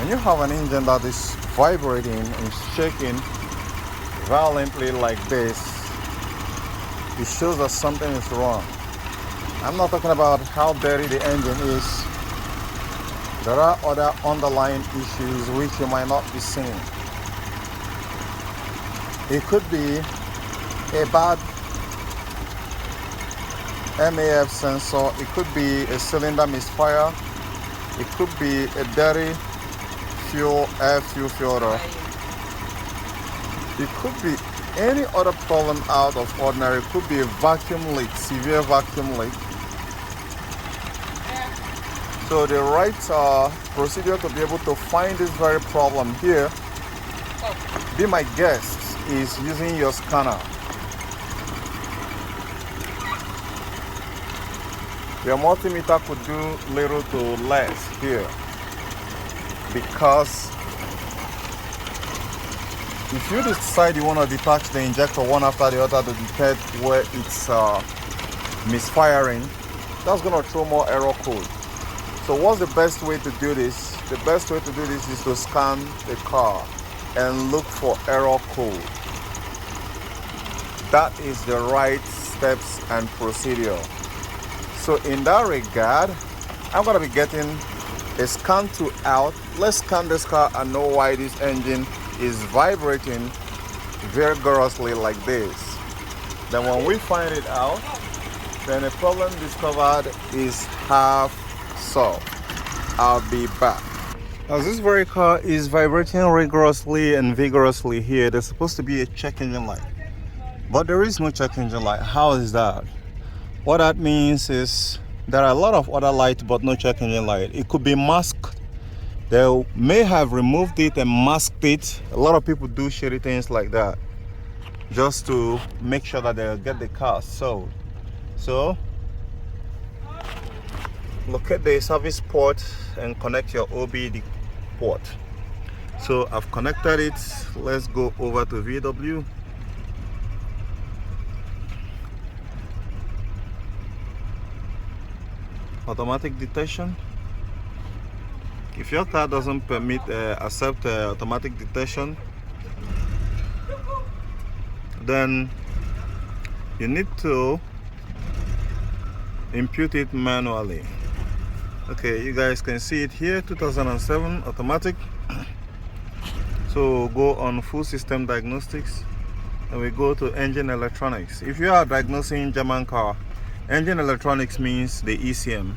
When you have an engine that is vibrating and shaking violently like this, it shows that something is wrong. I'm not talking about how dirty the engine is. There are other underlying issues which you might not be seeing. It could be a bad MAF sensor, it could be a cylinder misfire, it could be a dirty air fuel filter, it could be any other problem out of ordinary. It could be a vacuum leak, severe vacuum leak. So the right procedure to be able to find this very problem here, be my guest, is using your scanner. Your multimeter could do little to less here, because if you decide you want to detach the injector one after the other to detect where it's misfiring, that's going to throw more error code. So what's the best way to do this? The best way to do this is to scan the car and look for error code. That is the right steps and procedure. So in that regard, I'm going to be getting a scan tool out. Let's scan this car and know why this engine is vibrating vigorously like this. Then when we find it out, then the problem discovered is half solved. I'll be back. As this very car is vibrating rigorously and vigorously here, there's supposed to be a check engine light, but there is no check engine light. How is that? What that means is there are a lot of other lights but no check engine light. It could be masked. They may have removed it and masked it. A lot of people do shitty things like that just to make sure that they'll get the car sold. So locate the service port and connect your OBD port. So I've connected it. Let's go over to VW. Automatic detection. If your car doesn't accept automatic detection, then you need to input it manually. Okay, you guys can see it here, 2007 automatic. So go on full system diagnostics and we go to engine electronics. If you are diagnosing German car, engine electronics means the ECM.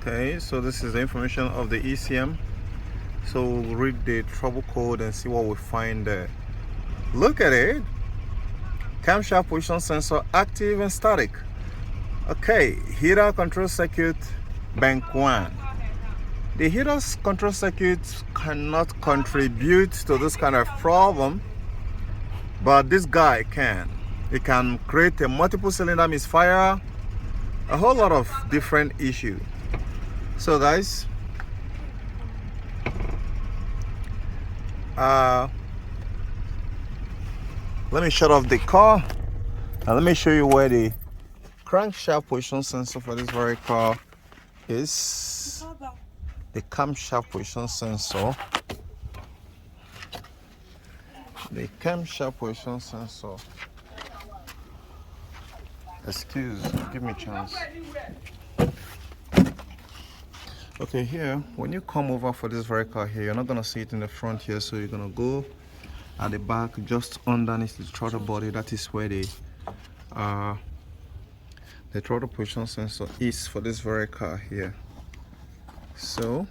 Okay, so this is the information of the ECM. So we'll read the trouble code and see what we find there. Look at it. Camshaft position sensor active and static. Okay, heater control circuit bank 1. The heater control circuit cannot contribute to this kind of problem, but this guy can. It can create a multiple cylinder misfire, a whole lot of different issues. So guys, let me shut off the car and let me show you where the crankshaft position sensor for this very car is. The camshaft position sensor. The camshaft position sensor. Excuse, give me a chance. Okay, here, when you come over for this very car here, you're not gonna see it in the front here, so you're gonna go at the back, just underneath the throttle body. That is where the throttle position sensor is for this very car here. So